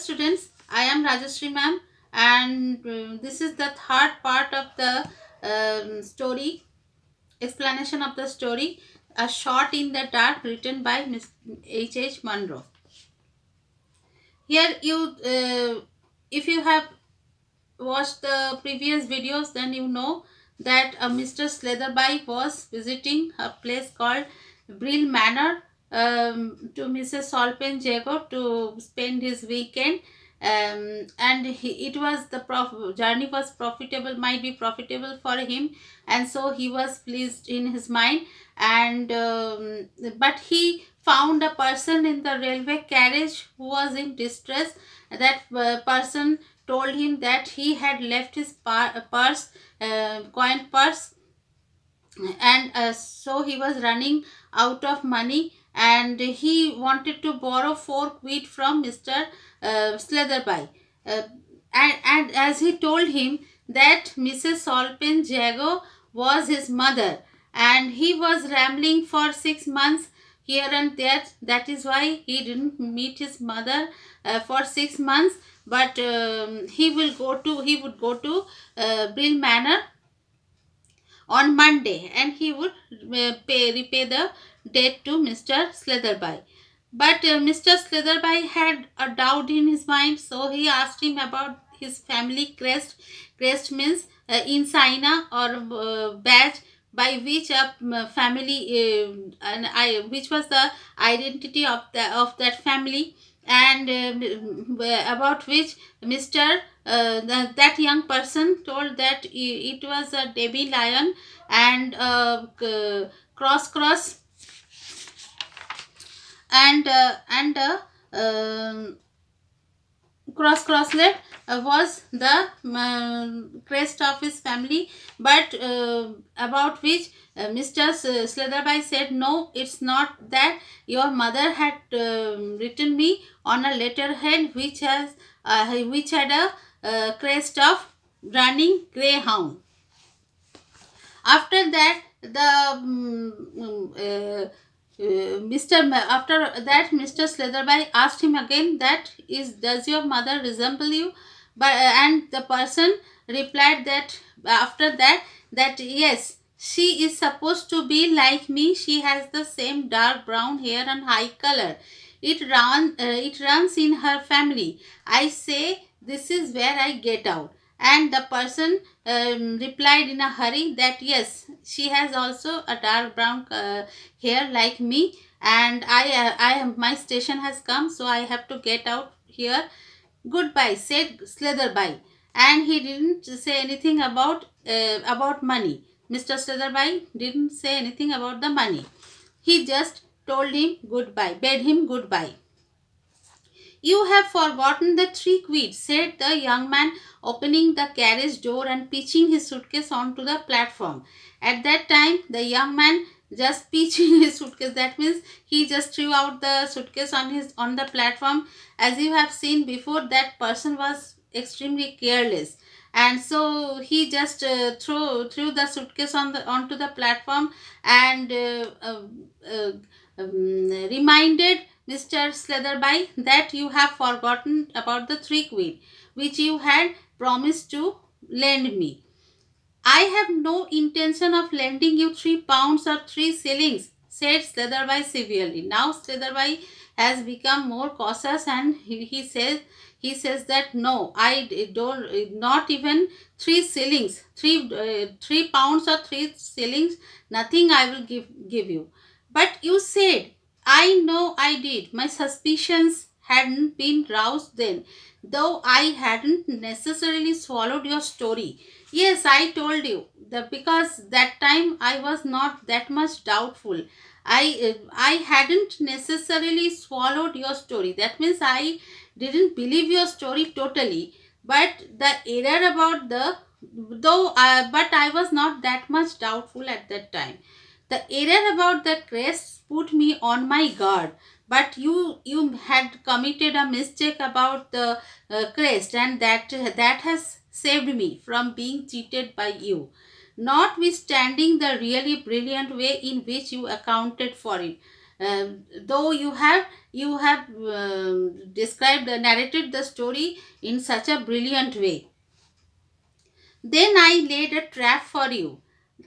students, I am Rajashri ma'am, and this is the third part of the story, explanation of the story, A Shot in the Dark, written by Miss H. Munro. Here, if you have watched the previous videos, then you know that Mr. Sletherby was visiting a place called Brill Manor to Mrs. Solpen Jago to spend his weekend. And it was the journey was profitable, might be profitable for him, and so he was pleased in his mind. And but he found a person in the railway carriage who was in distress. That person told him that he had left his purse, coin purse, and so he was running out of money, and he wanted to borrow 4 quid from Mr. Sletherby. Uh, and as he told him that Mrs. Solpen Jago was his mother, and he was rambling for 6 months here and there. That is why he didn't meet his mother for 6 months. But he would go to Brill Manor on Monday, and he would repay the debt to Mr. Sletherby. But Mr. Sletherby had a doubt in his mind, so he asked him about his family crest. Crest means insignia or badge by which a family which was the identity of that family, and about which Mr. That young person told that it was a Debbie lion and cross and crosslet was the crest of his family, but about which Mr. Sletherby said, no, it's not that. Your mother had written me on a letterhead which had a crest of running greyhound. After that, Mr. Sletherby asked him again that does your mother resemble you? But and the person replied that after that yes, she is supposed to be like me. She has the same dark brown hair and high color. It runs in her family. I say this is where I get out. And the person replied in a hurry that yes, she has also a dark brown hair like me, and my station has come, so I have to get out here. Goodbye, said Sletherby, and he didn't say anything about money. Mr. Sletherby didn't say anything about the money. He just told him goodbye, bade him goodbye. You have forgotten the 3 quid, said the young man, opening the carriage door and pitching his suitcase onto the platform. At that time, the young man just pitching his suitcase. That means he just threw out the suitcase on the platform. As you have seen before, that person was extremely careless, and so he just threw the suitcase onto the platform, and reminded Mr. Sletherby that you have forgotten about the 3 quid which you had promised to lend me. I have no intention of lending you £3 or 3 shillings, said Sletherby severely. Now Sletherby has become more cautious, and he says that no, don't, not even 3 shillings, £3 or 3 shillings, nothing I will give you. But you said, I know I did. My suspicions hadn't been roused then, though I hadn't necessarily swallowed your story. Yes, I told you that because that time I was not that much doubtful. I hadn't necessarily swallowed your story. That means I didn't believe your story totally. But the error about the but I was not that much doubtful at that time. The error about the crest put me on my guard, but you had committed a mistake about the crest, and that has saved me from being cheated by you, notwithstanding the really brilliant way in which you accounted for it. Though you have described, narrated the story in such a brilliant way. Then I laid a trap for you.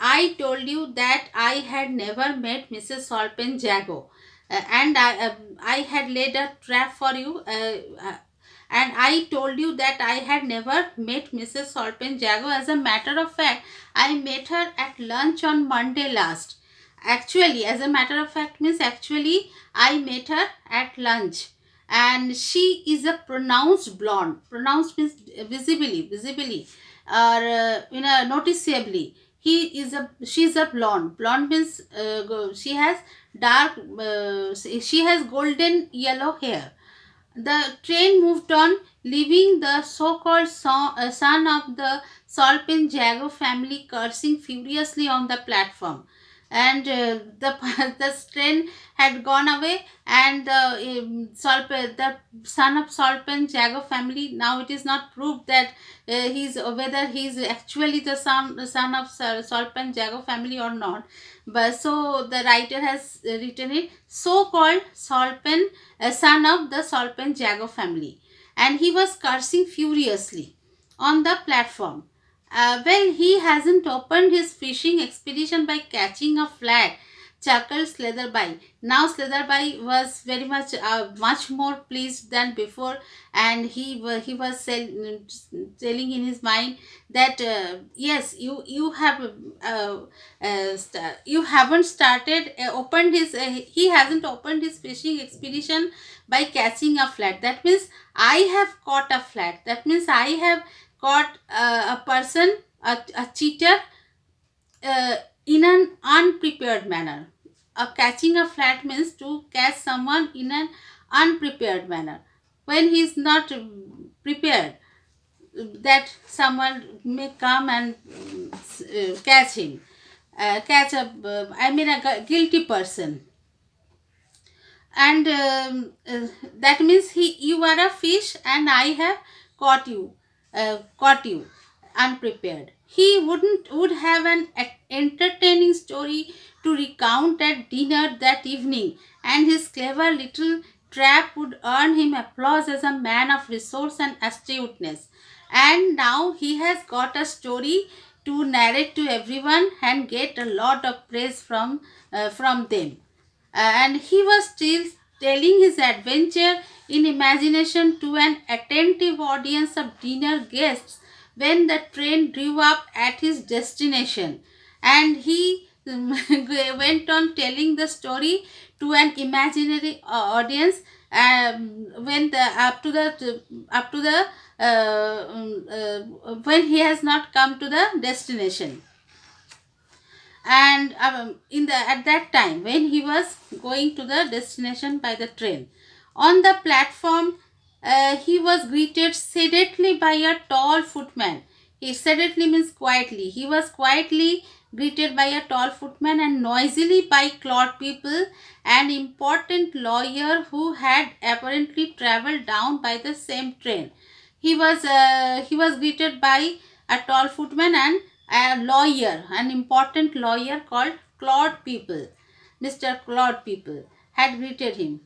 I told you that I had never met Mrs. Solpenjago, I had laid a trap for you, and I told you that I had never met Mrs. Solpenjago. As a matter of fact, I met her at lunch on Monday last. Actually, as a matter of fact, means actually, I met her at lunch, and she is a pronounced blonde. Pronounced means visibly, or noticeably. She is a blonde. Blonde means she has dark. She has golden yellow hair. The train moved on, leaving the so-called son of the Solpin Jago family cursing furiously on the platform. And the train had gone away, and the son of Solpen Jago family. Now it is not proved that he's whether he's actually the son of Solpen Jago family or not. But so the writer has written it, so-called Solpen, a son of the Solpen Jago family, and he was cursing furiously on the platform. Well, he hasn't opened his fishing expedition by catching a flat, chuckled Slatherby. Now Slatherby was very much more pleased than before, and he was telling in his mind that yes, you have you haven't started opened his he hasn't opened his fishing expedition by catching a flat. That means I have caught a flat. That means I have caught a person, a cheater, uh, in an unprepared manner. Catching a flat means to catch someone in an unprepared manner, when he is not prepared, that someone may come and catch him, catch a I mean a guilty person. And that means he you are a fish, and I have caught you unprepared. He would have an entertaining story to recount at dinner that evening, and his clever little trap would earn him applause as a man of resource and astuteness. And now he has got a story to narrate to everyone and get a lot of praise from them. And he was still telling his adventure in imagination to an attentive audience of dinner guests when the train drew up at his destination. And he went on telling the story to an imaginary audience, when the up to the when he has not come to the destination. And in the at that time when he was going to the destination by the train, on the platform, he was greeted sedately by a tall footman. He sedately means quietly. He was quietly greeted by a tall footman, and noisily by Claude People, an important lawyer who had apparently travelled down by the same train. He was greeted by a tall footman and a lawyer, an important lawyer called Claude People. Mr. Claude People had greeted him.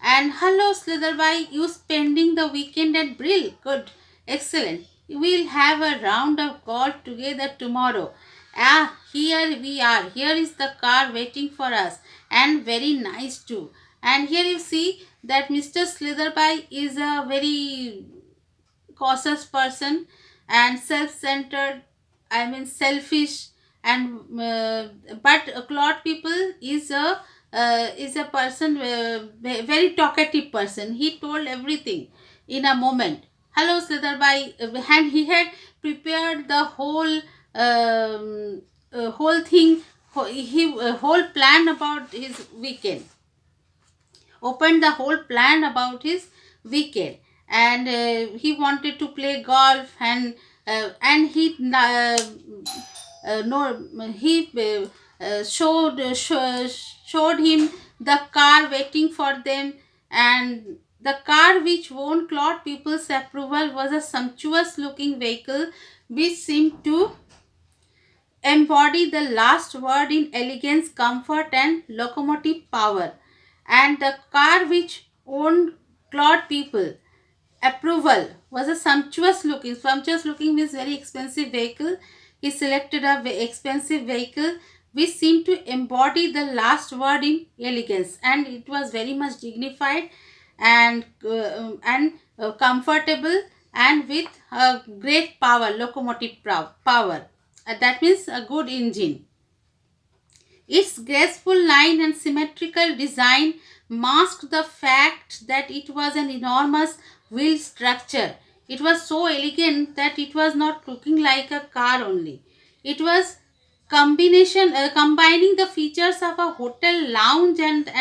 And hello, Slitherby, you spending the weekend at Brill? Good, excellent. We'll have a round of golf together tomorrow. Ah, here we are. Here is the car waiting for us, and very nice too. And here you see that Mr. Slitherby is a very cautious person and self-centered, I mean selfish. And but Claude People is a person, very talkative person. He told everything in a moment. Hello Slitherby, and he had prepared the whole thing, whole plan about his weekend, opened the whole plan about his weekend. And he wanted to play golf, and he no he showed him the car waiting for them. And the car which won Claude People's approval was a sumptuous looking vehicle which seemed to embody the last word in elegance, comfort, and locomotive power. and the car which won Claude people approval was a sumptuous looking means very expensive vehicle. He selected a expensive vehicle which seemed to embody the last word in elegance, and it was very much dignified and comfortable, and with a great power, locomotive power. That means a good engine. Its graceful line and symmetrical design masked the fact that it was an enormous wheel structure. It was so elegant that it was not looking like a car only. It was combining the features of a hotel lounge and an